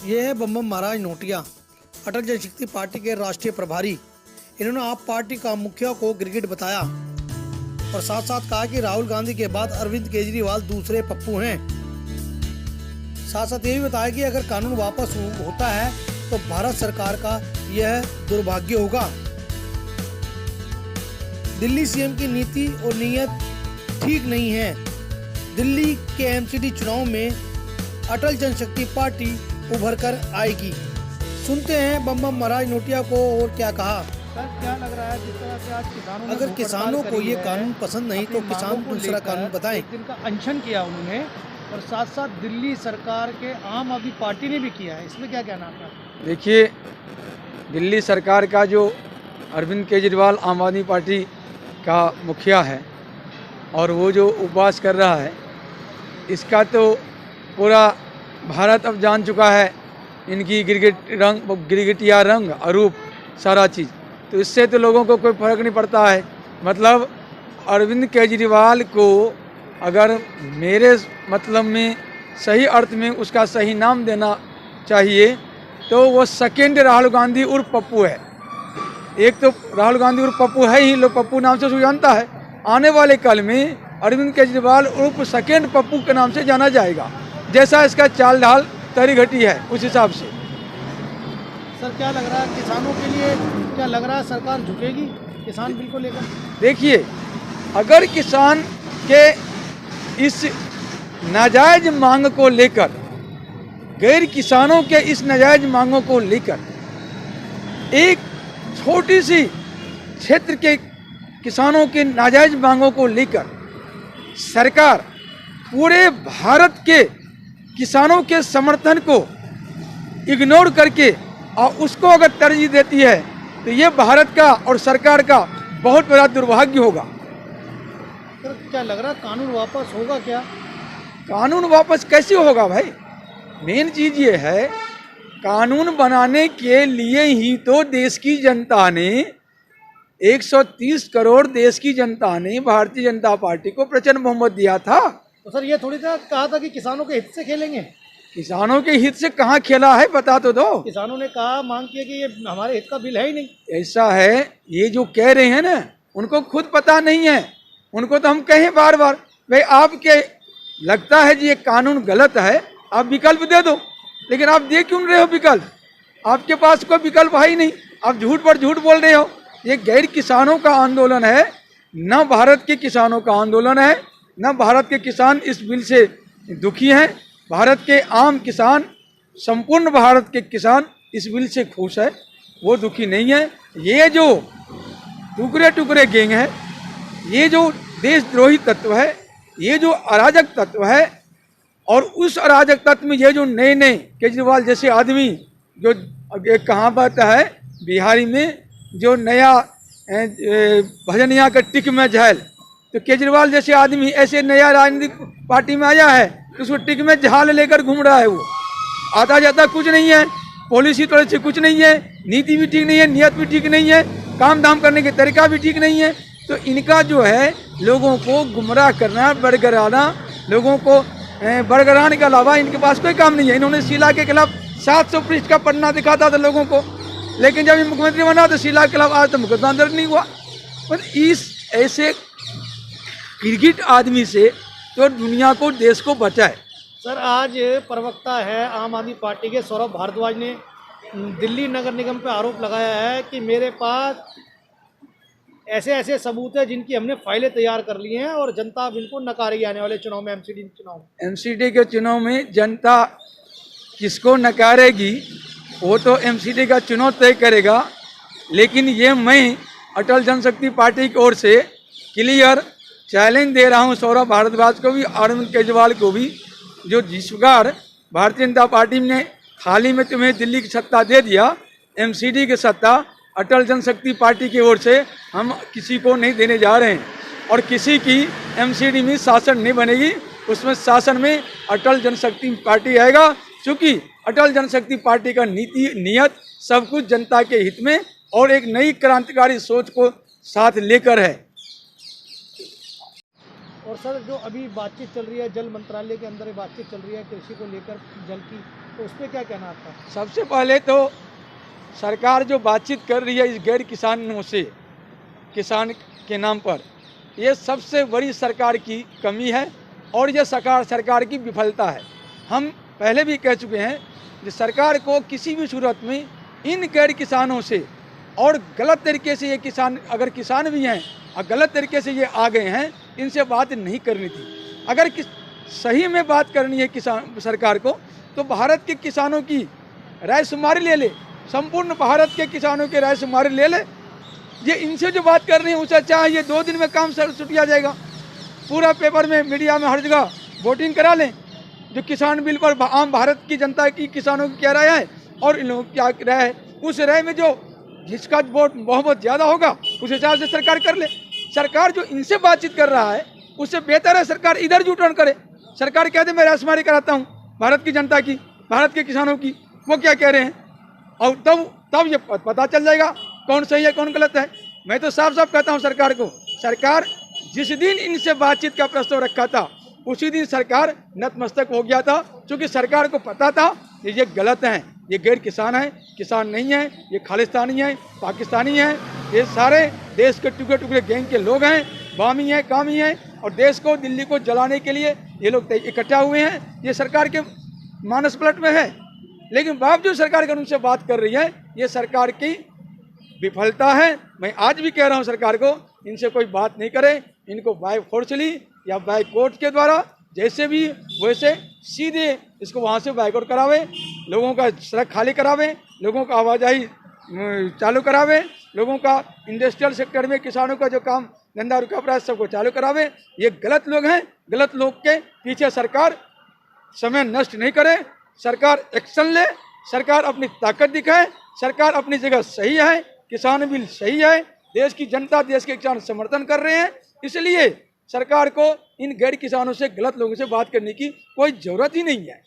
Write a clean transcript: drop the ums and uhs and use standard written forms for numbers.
ये है बम महाराज नोटिया, अटल जनशक्ति पार्टी के राष्ट्रीय प्रभारी। इन्होंने आप पार्टी का मुखिया को गिरगिट बताया और साथ साथ कहा कि राहुल गांधी के बाद अरविंद केजरीवाल दूसरे पप्पू हैं। साथ साथ ये भी बताया कि अगर कानून वापस होता है तो भारत सरकार का यह दुर्भाग्य होगा। दिल्ली सीएम की नीति और नीयत ठीक नहीं है। दिल्ली के एमसीडी चुनाव में अटल जनशक्ति पार्टी उभर कर आएगी। सुनते हैं बम महाराज नोटिया को और क्या कहा। सर, क्या लग रहा है जिस तरह से आज किसानों ने अगर किसानों को ये कानून पसंद नहीं तो अपनी किसान मांगों को दूसरा लेकर कानून बताएं। एक दिन का अनशन किया उन्होंने और साथ साथ दिल्ली सरकार के आम आदमी पार्टी ने भी किया है, इसमें क्या कहना आपका? देखिए, दिल्ली सरकार का जो अरविंद केजरीवाल आम आदमी पार्टी का मुखिया है और वो जो उपवास कर रहा है, इसका तो पूरा भारत अब जान चुका है इनकी गिरगिटिया रंग अरूप सारा चीज़। तो इससे तो लोगों को कोई फर्क नहीं पड़ता है। मतलब अरविंद केजरीवाल को अगर मेरे मतलब में सही अर्थ में उसका सही नाम देना चाहिए तो वो सेकेंड राहुल गांधी उर्फ पप्पू है। एक तो राहुल गांधी उर्फ पप्पू है ही, लोग पप्पू नाम से उसको जानता है। आने वाले कल में अरविंद केजरीवाल उर्फ सेकेंड पप्पू के नाम से जाना जाएगा, जैसा इसका चाल ढाल तरी घटी है उस हिसाब से। सर, क्या लग रहा है किसानों के लिए, क्या लग रहा है सरकार झुकेगी किसान बिल को लेकर? देखिए, अगर किसान के इस नाजायज मांग को लेकर, गैर किसानों के इस नाजायज मांगों को लेकर एक छोटी सी क्षेत्र के किसानों के नाजायज मांगों को लेकर सरकार पूरे भारत के किसानों के समर्थन को इग्नोर करके और उसको अगर तरजीह देती है तो ये भारत का और सरकार का बहुत बड़ा दुर्भाग्य होगा। सर, क्या लग रहा है कानून वापस होगा क्या? कानून वापस कैसे होगा भाई? मेन चीज ये है, कानून बनाने के लिए ही तो देश की जनता ने 130 करोड़ देश की जनता ने भारतीय जनता पार्टी को प्रचंड बहुमत दिया था। तो सर, ये थोड़ी था कहा था कि किसानों के हित से खेलेंगे। किसानों के हित से कहाँ खेला है, बता तो दो। किसानों ने कहा, मांग की कि ये हमारे हित का बिल है ही नहीं। ऐसा है, ये जो कह रहे हैं ना, उनको खुद पता नहीं है। उनको तो हम कहें बार बार, भाई आपके लगता है जी ये कानून गलत है, आप विकल्प दे दो, लेकिन आप दे क्यों रहे हो विकल्प? आपके पास कोई विकल्प है ही नहीं, आप झूठ पर झूठ बोल रहे हो। ये गैर किसानों का आंदोलन है, न भारत के किसानों का आंदोलन है। न भारत के किसान इस बिल से दुखी हैं। भारत के आम किसान, संपूर्ण भारत के किसान इस बिल से खुश है, वो दुखी नहीं है। ये जो टुकड़े टुकड़े गैंग है, ये जो देशद्रोही तत्व है, ये जो अराजक तत्व है, और उस अराजक तत्व में ये जो नए नए केजरीवाल जैसे आदमी, जो एक कहावत है बिहारी में, जो नया भजनिया का टिक में झैल, तो केजरीवाल जैसे आदमी ऐसे नया राजनीतिक पार्टी में आया है तो उसको टिक में झाल लेकर घूम रहा है। वो आता जाता कुछ नहीं है, पॉलिसी थोड़ी सी कुछ नहीं है, नीति भी ठीक नहीं है, नियत भी ठीक नहीं है, काम धाम करने के तरीका भी ठीक नहीं है। तो इनका जो है लोगों को गुमराह करना, बरगराना, लोगों को बरगराने के अलावा इनके पास कोई काम नहीं है। इन्होंने शीला के खिलाफ 700 पृष्ठ का पन्ना दिखाता था लोगों को, लेकिन जब ये मुख्यमंत्री बना तो शीला के खिलाफ आज तो मुकदमा दर्ज नहीं हुआ। मतलब इस ऐसे गिरगिट आदमी से तो दुनिया को, देश को बचाए। सर, आज प्रवक्ता है आम आदमी पार्टी के सौरभ भारद्वाज ने दिल्ली नगर निगम पे आरोप लगाया है कि मेरे पास ऐसे ऐसे सबूत है जिनकी हमने फाइलें तैयार कर ली हैं और जनता बिल्कुल नकारेगी आने वाले चुनाव में, एमसीडी चुनाव में। एमसीडी के चुनाव में जनता किसको नकारेगी वो तो एमसीडी का चुनाव तय करेगा। लेकिन ये मैं अटल जनशक्ति पार्टी की ओर से क्लियर चैलेंज दे रहा हूँ सौरभ भारद्वाज को भी, अरविंद केजरीवाल को भी, जो जिस प्रकार भारतीय जनता पार्टी ने हाल ही में तुम्हें दिल्ली की सत्ता दे दिया, एमसीडी की सत्ता अटल जनशक्ति पार्टी की ओर से हम किसी को नहीं देने जा रहे हैं। और किसी की एमसीडी में शासन नहीं बनेगी, उसमें शासन में अटल जनशक्ति पार्टी आएगा, क्योंकि अटल जनशक्ति पार्टी का नीति नियत सब कुछ जनता के हित में और एक नई क्रांतिकारी सोच को साथ लेकर है। और सर, जो अभी बातचीत चल रही है जल मंत्रालय के अंदर बातचीत चल रही है कृषि को लेकर, जल की तो उस पर क्या कहना आपका? सबसे पहले तो सरकार जो बातचीत कर रही है इस गैर किसानों से, किसान के नाम पर, ये सबसे बड़ी सरकार की कमी है और ये सरकार की विफलता है। हम पहले भी कह चुके हैं कि सरकार को किसी भी सूरत में इन गैर किसानों से और गलत तरीके से ये किसान, अगर किसान भी हैं और गलत तरीके से ये आ गए हैं, इनसे बात नहीं करनी थी। अगर सही में बात करनी है किसान सरकार को, तो भारत के किसानों की रायशुमारी ले ले, संपूर्ण भारत के किसानों की रायशुमारी ले ले। ये इनसे जो बात कर रही है उससे अच्छा है ये 2 दिन में काम छुटिया जाएगा। पूरा पेपर में, मीडिया में, हर जगह वोटिंग करा लें। जो किसान बिल पर आम भारत की जनता की, किसानों की क्या राय है और इन लोगों की क्या राय है, उस राय में जो जिसका वोट बहुत ज़्यादा होगा उस हिसाब से सरकार कर ले। सरकार जो इनसे बातचीत कर रहा है उससे बेहतर है सरकार इधर यू टर्न करे। सरकार कहते मैं रायशुमारी कराता हूँ भारत की जनता की, भारत के किसानों की, वो क्या कह रहे हैं, और तब ये पता चल जाएगा कौन सही है कौन गलत है। मैं तो साफ साफ कहता हूँ सरकार को, सरकार जिस दिन इनसे बातचीत का प्रस्ताव रखा था उसी दिन सरकार नतमस्तक हो गया था, क्योंकि सरकार को पता था कि ये गलत हैं, ये गैर किसान हैं, किसान नहीं हैं, ये खालिस्तानी हैं, पाकिस्तानी हैं, ये सारे देश के टुकड़े टुकड़े गैंग के लोग हैं, बामी हैं, कामी हैं, और देश को, दिल्ली को जलाने के लिए ये लोग इकट्ठा हुए हैं। ये सरकार के मानस पलट में है, लेकिन बावजूद सरकार कानून से बात कर रही है, ये सरकार की विफलता है। मैं आज भी कह रहा हूँ सरकार को, इनसे कोई बात नहीं करे, इनको बाय फोर्सली या बाय कोर्ट के द्वारा जैसे भी वैसे सीधे इसको वहाँ से बाइकआउट करावे, लोगों का सड़क खाली करावे, लोगों का आवाजाही चालू करावे, लोगों का इंडस्ट्रियल सेक्टर में किसानों का जो काम धंधा रुका पड़ा है सबको चालू करावे। ये गलत लोग हैं, गलत लोग के पीछे सरकार समय नष्ट नहीं करे, सरकार एक्शन ले, सरकार अपनी ताकत दिखाए, सरकार अपनी जगह सही है, किसान बिल सही है, देश की जनता, देश के किसान समर्थन कर रहे हैं, इसलिए सरकार को इन गैर किसानों से, गलत लोगों से बात करने की कोई जरूरत ही नहीं है।